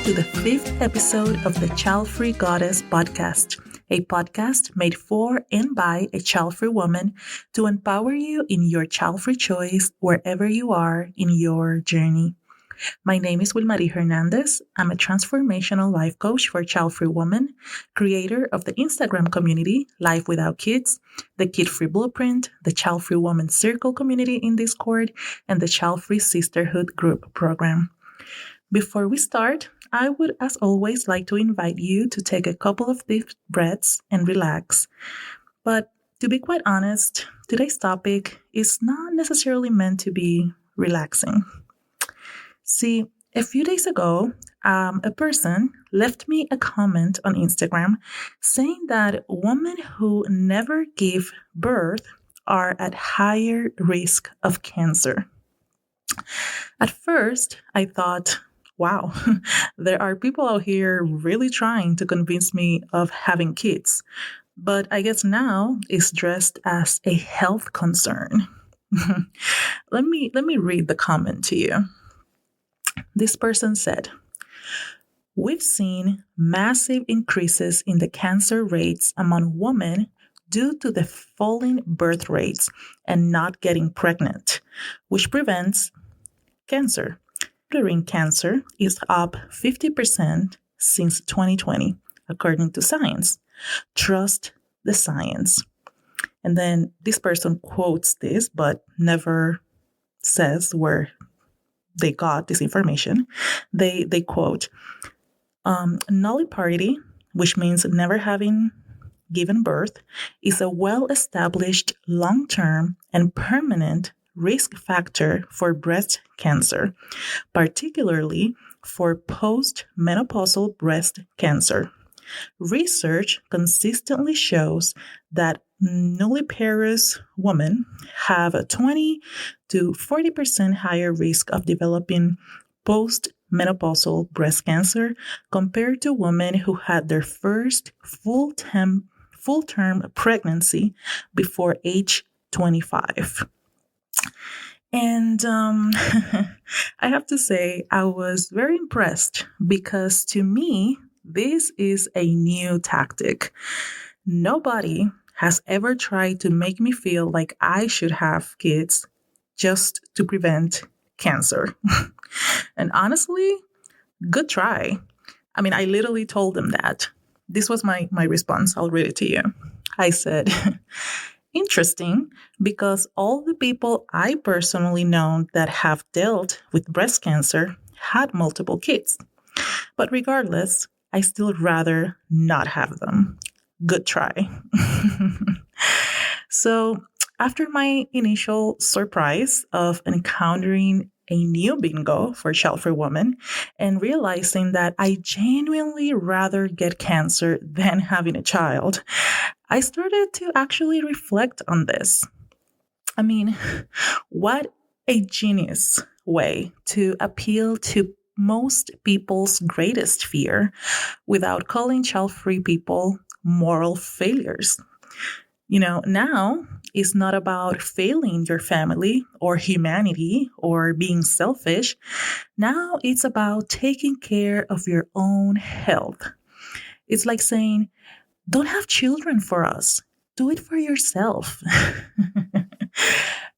to the 5th episode of the Childfree Goddess Podcast, a podcast made for and by a child-free woman to empower you in your child-free choice wherever you are in your journey. My name is Wilmarie Hernandez. I'm a transformational life coach for child-free women, creator of the Instagram community Life Without Kids, the Kid-Free Blueprint, the Child-Free Woman Circle community in Discord, and the Child-Free Sisterhood group program. Before we start, I would, as always, like to invite you to take a couple of deep breaths and relax. But to be quite honest, today's topic is not necessarily meant to be relaxing. See, a few days ago, a person left me a comment on Instagram saying that women who never give birth are at higher risk of cancer. At first, I thought, wow, there are people out here really trying to convince me of having kids. But I guess now it's dressed as a health concern. Let me read the comment to you. This person said, "We've seen massive increases in the cancer rates among women due to the falling birth rates and not getting pregnant, which prevents cancer. Uterine cancer is up 50% since 2020, according to science. Trust the science." And then this person quotes this, but never says where they got this information. They quote, "Nulliparity, which means never having given birth, is a well-established long-term and permanent risk factor for breast cancer, particularly for post-menopausal breast cancer. Research consistently shows that nulliparous women have a 20 to 40% higher risk of developing post-menopausal breast cancer compared to women who had their first full-term pregnancy before age 25. And I have to say, I was very impressed because to me, this is a new tactic. Nobody has ever tried to make me feel like I should have kids just to prevent cancer. And honestly, good try. I mean, I literally told them that. This was my response. I'll read it to you. I said, "Interesting, because all the people I personally know that have dealt with breast cancer had multiple kids. But regardless, I still rather not have them. Good try." So after my initial surprise of encountering a new bingo for child-free women and realizing that I genuinely rather get cancer than having a child, I started to actually reflect on this. I mean, what a genius way to appeal to most people's greatest fear without calling child-free people moral failures. You know, now it's not about failing your family or humanity or being selfish. Now it's about taking care of your own health. It's like saying, don't have children for us. Do it for yourself.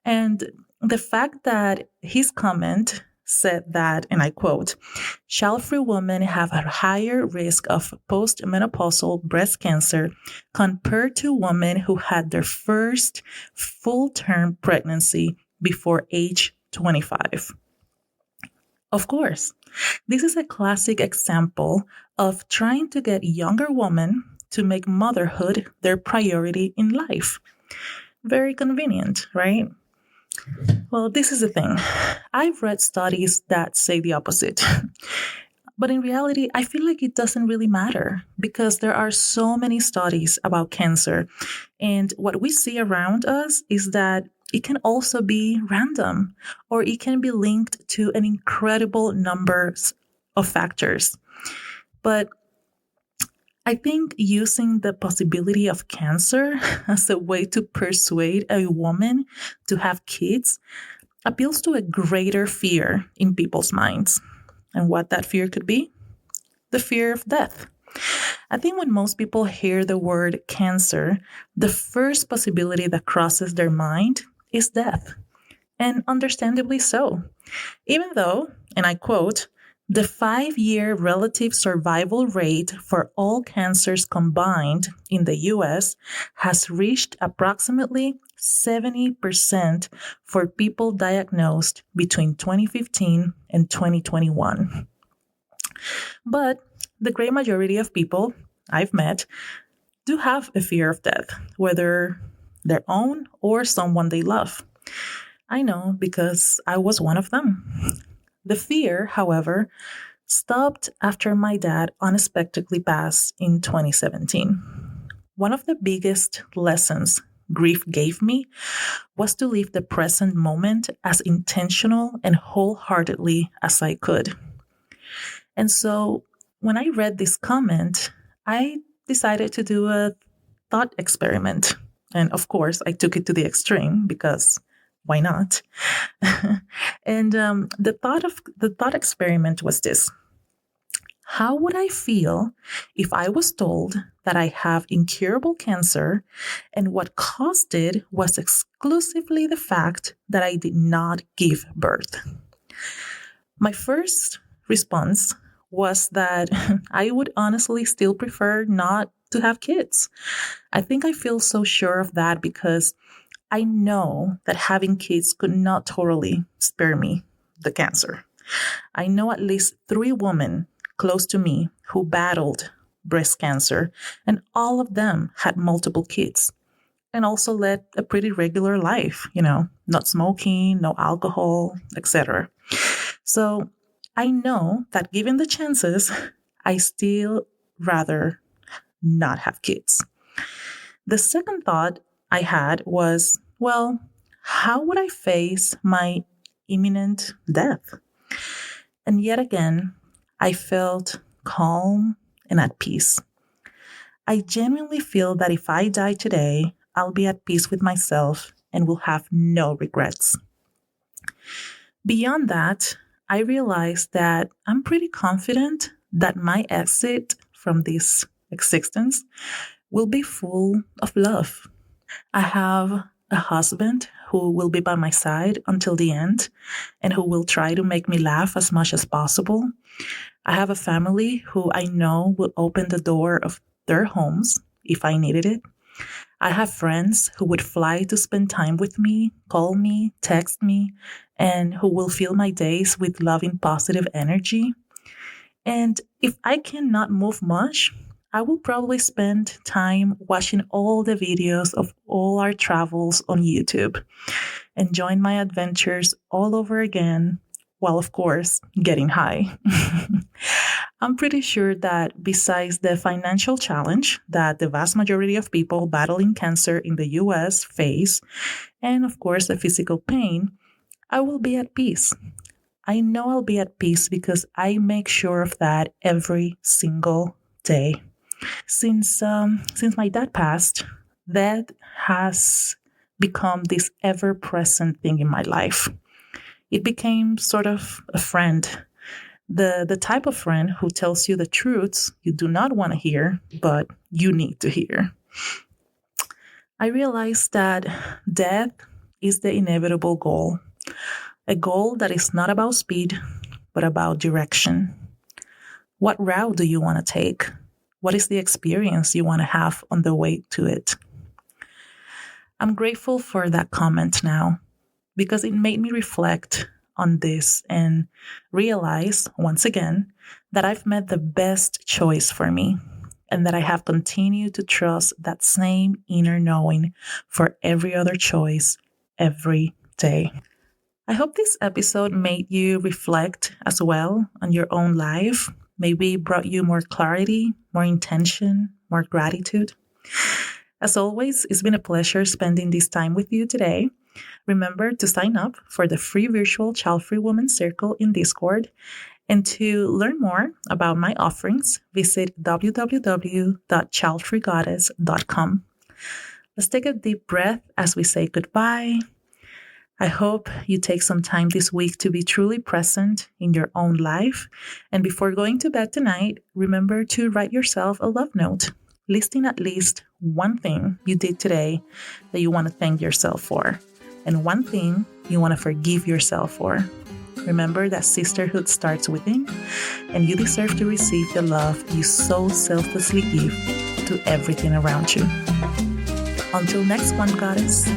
And the fact that his comment said that, and I quote, "Child-free women have a higher risk of postmenopausal breast cancer compared to women who had their first full-term pregnancy before age 25. Of course, this is a classic example of trying to get younger women to make motherhood their priority in life. Very convenient, right? Well, this is the thing. I've read studies that say the opposite. But in reality, I feel like it doesn't really matter because there are so many studies about cancer. And what we see around us is that it can also be random or it can be linked to an incredible number of factors. But I think using the possibility of cancer as a way to persuade a woman to have kids appeals to a greater fear in people's minds. And what that fear could be? the fear of death. I think when most people hear the word cancer, the first possibility that crosses their mind is death. And understandably so. Even though, and I quote, the 5-year relative survival rate for all cancers combined in the US has reached approximately 70% for people diagnosed between 2015 and 2021. But the great majority of people I've met do have a fear of death, whether their own or someone they love. I know because I was one of them. The fear, however, stopped after my dad unexpectedly passed in 2017. One of the biggest lessons grief gave me was to live the present moment as intentional and wholeheartedly as I could. And so when I read this comment, I decided to do a thought experiment. And of course, I took it to the extreme because why not? And the thought experiment was this. How would I feel if I was told that I have incurable cancer and what caused it was exclusively the fact that I did not give birth? My first response was that I would honestly still prefer not to have kids. I think I feel so sure of that because I know that having kids could not totally spare me the cancer. I know at least 3 women close to me who battled breast cancer, and all of them had multiple kids and also led a pretty regular life, not smoking, no alcohol, etc. So I know that given the chances, I still rather not have kids. The second thought I had was, well, how would I face my imminent death? And yet again, I felt calm and at peace. I genuinely feel that if I die today, I'll be at peace with myself and will have no regrets. Beyond that, I realized that I'm pretty confident that my exit from this existence will be full of love. I have a husband who will be by my side until the end and who will try to make me laugh as much as possible. I have a family who I know will open the door of their homes if I needed it. I have friends who would fly to spend time with me, call me, text me, and who will fill my days with loving, positive energy. And if I cannot move much, I will probably spend time watching all the videos of all our travels on YouTube, enjoying my adventures all over again, while of course getting high. I'm pretty sure that besides the financial challenge that the vast majority of people battling cancer in the US face, and of course the physical pain, I will be at peace. I know I'll be at peace because I make sure of that every single day. Since my dad passed, that has become this ever-present thing in my life. It became sort of a friend, the type of friend who tells you the truths you do not want to hear, but you need to hear. I realized that death is the inevitable goal, a goal that is not about speed, but about direction. What route do you want to take? What is the experience you want to have on the way to it? I'm grateful for that comment now because it made me reflect on this and realize once again that I've made the best choice for me and that I have continued to trust that same inner knowing for every other choice every day. I hope this episode made you reflect as well on your own life, maybe brought you more clarity, more intention, more gratitude. As always, it's been a pleasure spending this time with you today. Remember to sign up for the free virtual Childfree Woman Circle in Discord. And to learn more about my offerings, visit www.childfreegoddess.com. Let's take a deep breath as we say goodbye. I hope you take some time this week to be truly present in your own life. And before going to bed tonight, remember to write yourself a love note, listing at least one thing you did today that you want to thank yourself for, and one thing you want to forgive yourself for. Remember that sisterhood starts within, and you deserve to receive the love you so selflessly give to everything around you. Until next one, Goddess.